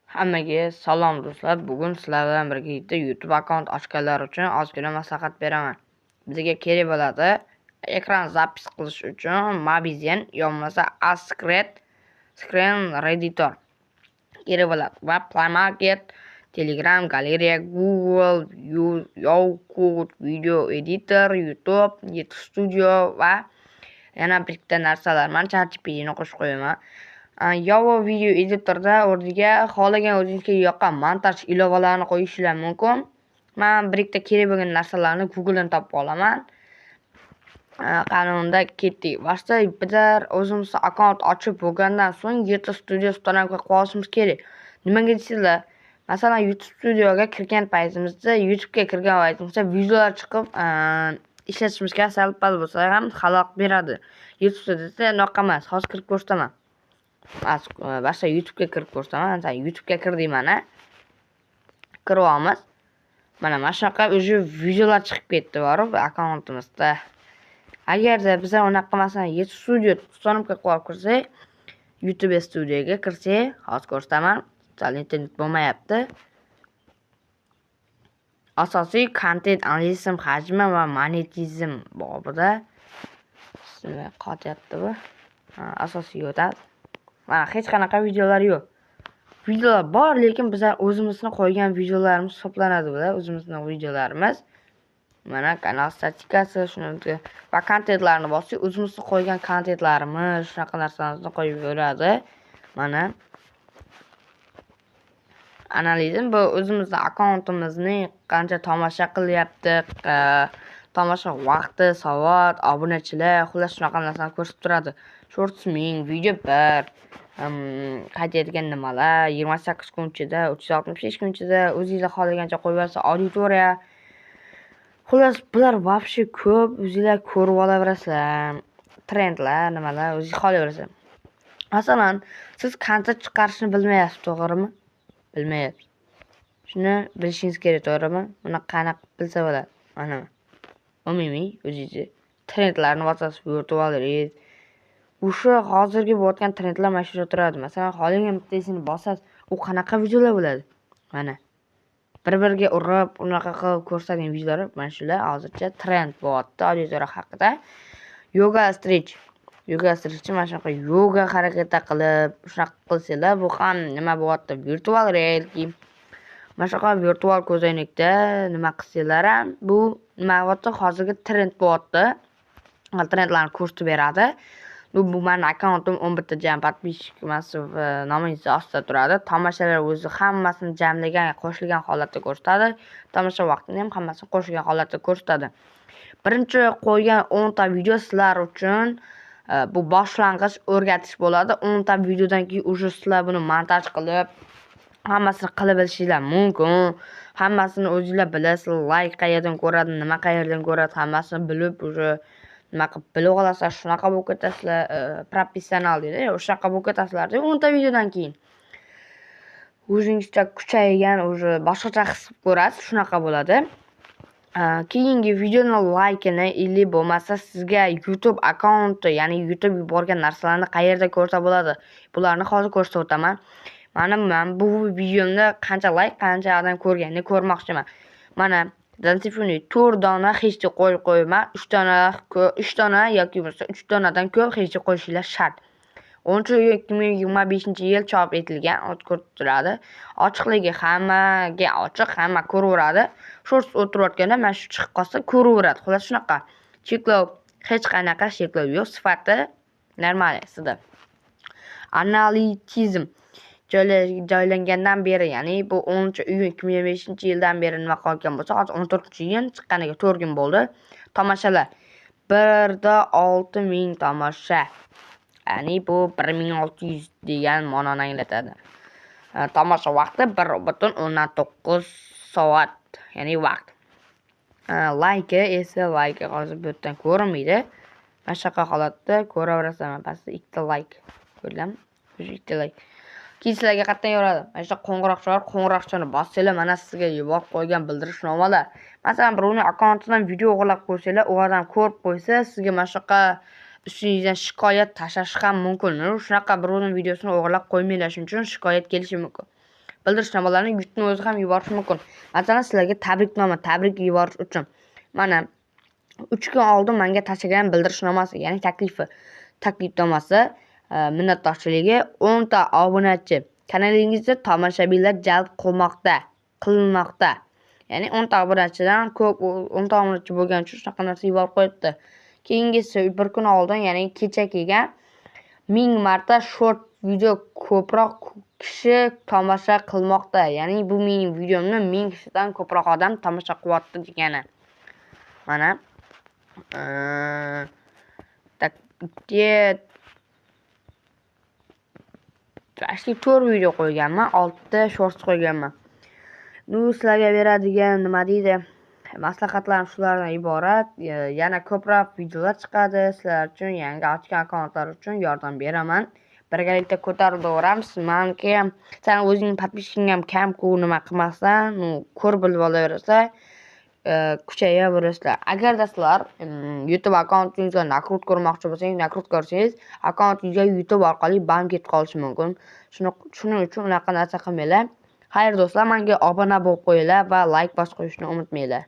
Hammaga salom do'stlar. Bugun sizlar bilan birga YouTube akkaunt ochganlar uchun ozgina maslahat beraman. Bizga kerak bo'ladi ekran zapis qilish uchun Mobizen yo'lmasa Screen Reader kerak bo'ladi va Play Market, Telegram, Galeria, Google, Youcode, Video Editor, YouTube, YouTube Studio va yana bitta narsalar. Men ChatGPTni qo'shib qo'yaman. Yovo video editorda o'rniga xohlagan o'zingizga yoqqan montaj ilovalarini qo'yishingiz mumkin. Men bir ikkita kerak bo'lgan narsalarni Googledan topib olaman. Qanunda ketdik. Boshda bizlar o'zimiz akkaunt ochib bo'lgandan so'ng YouTube Studio ustanavka qilishimiz kerak. Nimaga deysizlar? Masalan, YouTube Studioga kirgan paytimizda, YouTube'ga kirgan paytimizda videolar chiqib, ishlatishimizga sal pal bo'lsa ham xalaqit beradi. YouTube Studioda unaqa emas. Hozir kirib ko'rsataman. Boshqa YouTube'ga kirib ko'rsataman. Masalan, YouTube'ga kirdik mana. Kiryapmiz. Mana shunaqa o'sha videolar chiqib ketdi borib akkauntimizda. Agarda biz unaqa masalan YouTube Studio ustanavka qilib kirsak, YouTube Studioga kirsak, hozir ko'rsataman. Internet bo'lmayapti. Asosiy content analizm hajmi va monetizm bobida qotyapti bu. Asosiy yo'tal. Mana hech qanaqa videolar yo'q. Videolar bor, lekin bizlar o'zimizning qo'ygan videolarimiz hisoblanadi bular, o'zimizning videolarimiz. Mana kanal statistikasi shunday va kontentlarni bossak, o'zimizning qo'ygan kontentlarimiz, shunaqa narsalarni qo'yib beradi. Mana analizim bu o'zimizning akkauntimizni qancha tomosha qilyapti, tomosha vaqti, soat, obunachilar, xullas shunaqa narsalarni ko'rsatib turadi. Shorts ming, video 1, qaytayotgan nimalar, 28 kun ichida, 365 kun ichida o'zingizlar xohlagancha qo'yib olsa, auditoriya. Xullas bular vobshe ko'p, o'zingizlar ko'rib olaverasizlar. Trendlar, nimalar o'zingiz xohlaverasizlar. Masalan, siz kontent chiqarishni bilmayapsiz, to'g'rimi? Bilmayapsiz. Shuni bilishingiz kerak, to'g'rimi? Buni qanaqa bilsa bo'ladi? Mana. Umumiy o'zingiz trendlarni bosasiz, yo'rtib olasiz. O'sha hozirgi bo'layotgan trendlar mana shu turadi. Masalan, xohlagan bittasini bosasiz, u qanaqa videolar bo'ladi? Mana. Bir-biriga urib, unaqa qilib ko'rsatgan videolar mana shular hozircha trend bo'lyapti auditoriya haqida. Yoga stretch mana shunaqa yoga harakatlar qilib, shunaqa qilsanglar, bu ham nima bo'lyapti? Virtual reality. Mana shunaqa virtual ko'zoynakda nima qilsanglar ham, bu nima bo'lyapti? Hozirgi trend bo'lyapti. Trendlarni ko'rsatib beradi. Bu meni akkauntim 11 ta jam podpисчик massiv nomingiz ostida turadi. Tomoshalar o'zi hammasini jamlagan, qo'shilgan holatda ko'rsatadi. Tomosha vaqtini ham hammasini qo'shilgan holatda ko'rsatadi. Birinchi qo'ygan 10 ta video sizlar uchun bu boshlang'ich o'rgatish bo'ladi. 10 ta videodan keyin o'sha sizlar buni montaj qilib, hammasini qilib olishingiz mumkin. Hammasini o'zingizlar bilasiz, like qayerdan ko'radi, nima qayerdan ko'radi, hammasini bilib o'sha nima qilib bilib olasizlar, shunaqa bo'lib ketasizlar, professional deydi. O'shaqa bo'lib ketasizlar deb 10 ta videodan keyin o'zingizcha kuchaygan, o'sha boshqacha his ko'rasiz, shunaqa bo'ladi. Keyingi videoni like-ini ili bo'lmasa sizga YouTube akkaunti, ya'ni YouTube yuborgan narsalarni qayerda ko'rsa bo'ladi. Bularni hozir ko'rsatib o'taman. Men bu videomda qancha like, qancha odam ko'rganini ko'rmoqchiman. Mana Dantifuni 4 dona hech qo'yma, 3 dona yoki bo'lsa 3 donadan ko'p hech qo'yishinglar shart. 10/2025-yil chop etilgan, ko'rsatib turadi. Ochiqligi hammaga ochiq, hamma ko'raveradi. Shorts o'tirayotganda mana shu chiqib qolsa ko'raveradi. Xullas shunaqa. Cheklov, hech qanaqa cheklov yo'q, sifati normal sida. Analitizm joylangandan beri, ya'ni bu 10/iyun/2025-yildan beri nima qolgan bo'lsa, hozir 14-iyun chiqqaniga 4 kun bo'ldi. Tomoshalar 1.6 ming tomosha. Ya'ni bu 1600 degan ma'noni anglatadi. Tomosha vaqti 1.19 soat, ya'ni vaqt. Like esa hozir bu yerdan ko'rinmaydi. Mana shunaqa holatda ko'raverasizlar. Pastda 2 ta like ko'rganman. O'sha 2 ta like. Keyin sizlarga qayerdan yoradi? Mana shu qo'ng'iroqchani bossanglar, mana sizga yuborib qo'ygan bildirishnomalar. Masalan, birovning akkauntidan video o'g'irlab qo'ysanglar, u odam ko'rib qo'ysa, sizga mana shunaqa ustingizdan shikoyat tashlashi ham mumkin. Shunaqa birovning videosini o'g'irlab qo'ymanglar, shuning uchun shikoyat kelishi mumkin. bildirishnomalarni yurtni o'zi ham yuborishi mumkin. Masalan, sizlarga tabrik yuborish uchun mana 3 kun oldin menga tashlagan bildirishnomasi, ya'ni taklifnomasi minnatdorchiligi 10 ta obunachi kanalingizda tomoshabinlar jalb qilinmoqda. Ya'ni 10 ta obunachidan ko'p 10 ta obunachi bo'lgani uchun shunaqa narsa yuborib qo'yibdi. Keyingisi bir kun oldin, ya'ni kecha kelgan 1000 marta short video ko'proq kishi tomosha qilmoqda. Ya'ni bu mening videomni 1000 kishidan ko'proq odam tomosha qilyapti degani. Mana Actually 4 video qo'yganman, 6 ta shorts qo'yganman. Sizlarga beradigan nima deydi? Maslahatlarim shulardan iborat. Yana ko'proq videolar chiqadi. Sizlar uchun yangi ochgan akkauntlar uchun yordam beraman. Birgalikda ko'taraveramiz. Menga sen o'zing podpishkang ham kam-ku nima qilmasdan, ko'rib bilib olaversa, kuchayaverasizlar. Agarda sizlar YouTube akkauntingizga nakrut ko'rmoqchi bo'lsangiz, nakrut ko'rsangiz, akkauntingizga YouTube orqali ban ketib qolishi mumkin. Shuning uchun unaqa narsa qilmanglar. Xayr do'stlar, menga obuna bo'lib qo'yinglar va like bosib qo'yishni unutmanglar.